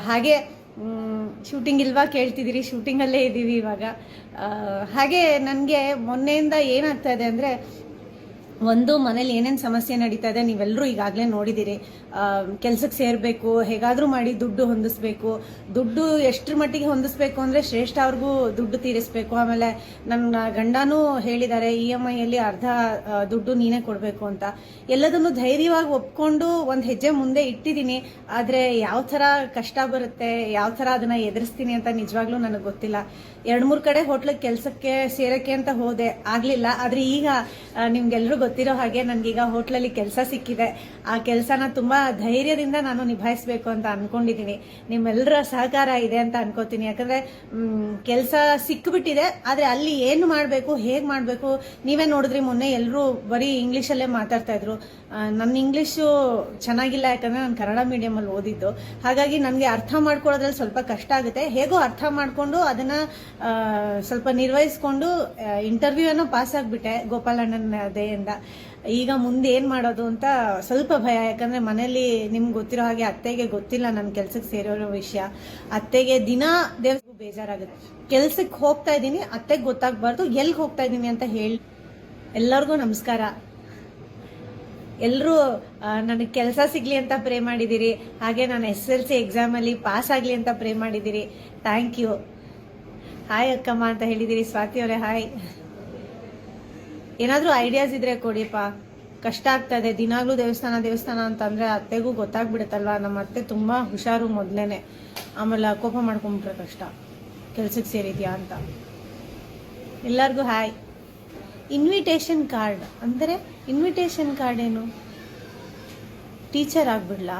ಹಾಗೆ ಶೂಟಿಂಗ್ ಇಲ್ವಾ ಕೇಳ್ತಿದ್ದೀರಿ, ಶೂಟಿಂಗಲ್ಲೇ ಇದ್ದೀವಿ ಇವಾಗ. ಹಾಗೆ ನನಗೆ ಮೊನ್ನೆಯಿಂದ ಏನಾಗ್ತಾ ಇದೆ ಅಂದರೆ, ಒಂದು ಮನೇಲಿ ಏನೇನು ಸಮಸ್ಯೆ ನಡೀತಾ ಇದೆ ನೀವೆಲ್ಲರೂ ಈಗಾಗಲೇ ನೋಡಿದ್ದೀರಿ. ಕೆಲಸಕ್ಕೆ ಸೇರಬೇಕು, ಹೇಗಾದರೂ ಮಾಡಿ ದುಡ್ಡು ಹೊಂದಿಸ್ಬೇಕು. ದುಡ್ಡು ಎಷ್ಟರ ಮಟ್ಟಿಗೆ ಹೊಂದಿಸ್ಬೇಕು ಅಂದರೆ ಶ್ರೇಷ್ಠ ಅವ್ರಿಗೂ ದುಡ್ಡು ತೀರಿಸ್ಬೇಕು. ಆಮೇಲೆ ನನ್ನ ಗಂಡನೂ ಹೇಳಿದ್ದಾರೆ EMI ಅಲ್ಲಿ ಅರ್ಧ ದುಡ್ಡು ನೀನೇ ಕೊಡಬೇಕು ಅಂತ. ಎಲ್ಲದನ್ನು ಧೈರ್ಯವಾಗಿ ಒಪ್ಕೊಂಡು ಒಂದು ಹೆಜ್ಜೆ ಮುಂದೆ ಇಟ್ಟಿದ್ದೀನಿ. ಆದರೆ ಯಾವ ಥರ ಕಷ್ಟ ಬರುತ್ತೆ, ಯಾವ ಥರ ಅದನ್ನು ಎದುರಿಸ್ತೀನಿ ಅಂತ ನಿಜವಾಗ್ಲೂ ನನಗೆ ಗೊತ್ತಿಲ್ಲ. 2-3 ಕಡೆ ಹೋಟ್ಲಿಗೆ ಕೆಲಸಕ್ಕೆ ಸೇರೋಕ್ಕೆ ಅಂತ ಹೋದೆ, ಆಗಲಿಲ್ಲ. ಆದರೆ ಈಗ ನಿಮ್ಗೆಲ್ಲರೂ ಗೊತ್ತಿರೋ ಹಾಗೆ ನನಗೀಗ ಹೋಟ್ಲಲ್ಲಿ ಕೆಲಸ ಸಿಕ್ಕಿದೆ. ಆ ಕೆಲಸನ ತುಂಬ ಧೈರ್ಯದಿಂದ ನಾನು ನಿಭಾಯಿಸಬೇಕು ಅಂತ ಅಂದ್ಕೊಂಡಿದ್ದೀನಿ. ನಿಮ್ಮೆಲ್ಲರ ಸಹಕಾರ ಇದೆ ಅಂತ ಅನ್ಕೋತೀನಿ. ಯಾಕಂದರೆ ಕೆಲಸ ಸಿಕ್ಕಿಬಿಟ್ಟಿದೆ, ಆದರೆ ಅಲ್ಲಿ ಏನು ಮಾಡಬೇಕು, ಹೇಗೆ ಮಾಡಬೇಕು, ನೀವೇ ನೋಡಿದ್ರಿ ಮೊನ್ನೆ ಎಲ್ಲರೂ ಬರೀ ಇಂಗ್ಲೀಷಲ್ಲೇ ಮಾತಾಡ್ತಾ ಇದ್ರು. ನನ್ನ ಇಂಗ್ಲೀಷು ಚೆನ್ನಾಗಿಲ್ಲ, ಯಾಕಂದರೆ ನಾನು ಕನ್ನಡ ಮೀಡಿಯಮಲ್ಲಿ ಓದಿದ್ದು. ಹಾಗಾಗಿ ನನಗೆ ಅರ್ಥ ಮಾಡ್ಕೊಳ್ಳೋದ್ರಲ್ಲಿ ಸ್ವಲ್ಪ ಕಷ್ಟ ಆಗುತ್ತೆ. ಹೇಗೋ ಅರ್ಥ ಮಾಡಿಕೊಂಡು ಅದನ್ನು ಸ್ವಲ್ಪ ನಿರ್ವಹಿಸ್ಕೊಂಡು ಇಂಟರ್ವ್ಯೂವನ್ನು ಪಾಸ್ ಆಗಿಬಿಟ್ಟೆ ಗೋಪಾಲಣ್ಣನ ದಯೆಯಿಂದ. ಈಗ ಮುಂದೆ ಏನು ಮಾಡೋದು ಅಂತ ಸ್ವಲ್ಪ ಭಯ. ಯಾಕಂದರೆ ಮನೇಲಿ ನಿಮ್ಗೆ ಗೊತ್ತಿರೋ ಹಾಗೆ ಅತ್ತೆಗೆ ಗೊತ್ತಿಲ್ಲ ನನ್ನ ಕೆಲಸಕ್ಕೆ ಸೇರಿರೋ ವಿಷಯ. ಅತ್ತೆಗೆ ದಿನ ದೇವ್ರಿಗೂ ಬೇಜಾರಾಗುತ್ತೆ. ಕೆಲಸಕ್ಕೆ ಹೋಗ್ತಾ ಇದ್ದೀನಿ, ಅತ್ತೆಗೆ ಗೊತ್ತಾಗಬಾರ್ದು ಎಲ್ಲಿಗೆ ಹೋಗ್ತಾ ಇದ್ದೀನಿ ಅಂತ ಹೇಳಿ. ಎಲ್ಲರಿಗೂ ನಮಸ್ಕಾರ. ಎಲ್ಲರೂ ನನಗೆ ಕೆಲಸ ಸಿಗಲಿ ಅಂತ ಪ್ರೇ ಮಾಡಿದ್ದೀರಿ. ಹಾಗೆ ನಾನು SSLC ಎಕ್ಸಾಮಲ್ಲಿ ಪಾಸ್ ಆಗಲಿ ಅಂತ ಪ್ರೇ ಮಾಡಿದ್ದೀರಿ. Thank you. ಹಾಯ್ ಅಕ್ಕಮ್ಮ ಅಂತ ಹೇಳಿದ್ದೀರಿ. ಸ್ವಾತಿ ಅವರೇ ಹಾಯ್. ಏನಾದರೂ ಐಡಿಯಾಸ್ ಇದ್ರೆ ಕೊಡಿಪ್ಪ, ಕಷ್ಟ ಆಗ್ತಾ ಇದೆ. ದಿನಾಗ್ಲೂ ದೇವಸ್ಥಾನ ಅಂತಂದರೆ ಅತ್ತೆಗೂ ಗೊತ್ತಾಗ್ಬಿಡುತ್ತಲ್ವ. ನಮ್ಮ ಅತ್ತೆ ತುಂಬ ಹುಷಾರು ಮೊದಲೇನೆ, ಆಮೇಲೆ ಕೋಪ ಮಾಡ್ಕೊಂಬಿಟ್ರೆ ಕಷ್ಟ ಕೆಲ್ಸಕ್ಕೆ ಸೇರಿದ್ಯಾ ಅಂತ. ಎಲ್ಲರಿಗೂ ಹಾಯ್. ಇನ್ವಿಟೇಷನ್ ಕಾರ್ಡ್ ಅಂದರೆ ಇನ್ವಿಟೇಷನ್ ಕಾರ್ಡ್ ಏನು? ಟೀಚರ್ ಆಗ್ಬಿಡ್ಲಾ?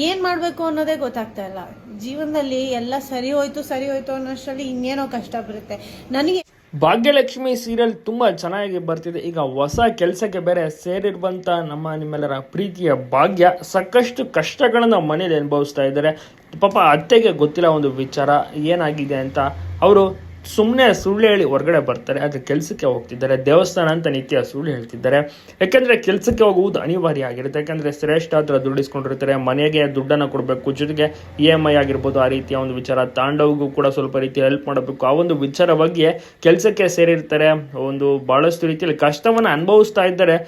ಏನು ಮಾಡಬೇಕು ಅನ್ನೋದೇ ಗೊತ್ತಾಗ್ತಾ ಇಲ್ಲ. ಜೀವನದಲ್ಲಿ ಎಲ್ಲ ಸರಿ ಹೋಯ್ತು ಅನ್ನೋಷ್ಟರಲ್ಲಿ ಇನ್ನೇನೋ ಕಷ್ಟ ಬರುತ್ತೆ ನನಗೆ. ಭಾಗ್ಯಲಕ್ಷ್ಮಿ ಸೀರಿಯಲ್ ತುಂಬ ಚೆನ್ನಾಗಿ ಬರ್ತಿದೆ. ಈಗ ಹೊಸ ಕೆಲಸಕ್ಕೆ ಬೇರೆ ಸೇರಿರುವಂಥ ನಿಮ್ಮೆಲ್ಲರ ಪ್ರೀತಿಯ ಭಾಗ್ಯ ಸಾಕಷ್ಟು ಕಷ್ಟಗಳನ್ನು ಮನೇಲಿ ಅನುಭವಿಸ್ತಾ ಇದ್ದಾರೆ. ಪಾಪ ಅತ್ತೆಗೆ ಗೊತ್ತಿಲ್ಲ ಒಂದು ವಿಚಾರ ಏನಾಗಿದೆ ಅಂತ. ಅವರು ಸುಮ್ಮನೆ ಸುಳ್ಳು ಹೇಳಿ ಹೊರಗಡೆ ಬರ್ತಾರೆ, ಆದರೆ ಕೆಲಸಕ್ಕೆ ಹೋಗ್ತಿದ್ದಾರೆ. ದೇವಸ್ಥಾನ ಅಂತ ನಿತ್ಯ ಸುಳ್ಳು ಹೇಳ್ತಿದ್ದಾರೆ. ಯಾಕೆಂದರೆ ಕೆಲಸಕ್ಕೆ ಹೋಗುವುದು ಅನಿವಾರ್ಯ ಆಗಿರುತ್ತೆ. ಯಾಕೆಂದರೆ ಶ್ರೇಷ್ಠ ಹತ್ರ ದುಡ್ಡಿಸ್ಕೊಂಡಿರ್ತಾರೆ, ಮನೆಗೆ ದುಡ್ಡನ್ನು ಕೊಡಬೇಕು, ಜೊತೆಗೆ EMI ಆಗಿರ್ಬೋದು, ಆ ರೀತಿಯ ಒಂದು ವಿಚಾರ. ತಾಂಡವ್ಗೂ ಕೂಡ ಸ್ವಲ್ಪ ರೀತಿ ಹೆಲ್ಪ್ ಮಾಡಬೇಕು. ಆ ಒಂದು ವಿಚಾರ ಬಗ್ಗೆ ಕೆಲಸಕ್ಕೆ ಸೇರಿರ್ತಾರೆ. ಒಂದು ಭಾಳಷ್ಟು ರೀತಿಯಲ್ಲಿ ಕಷ್ಟವನ್ನು ಅನುಭವಿಸ್ತಾ ಇದ್ದಾರೆ.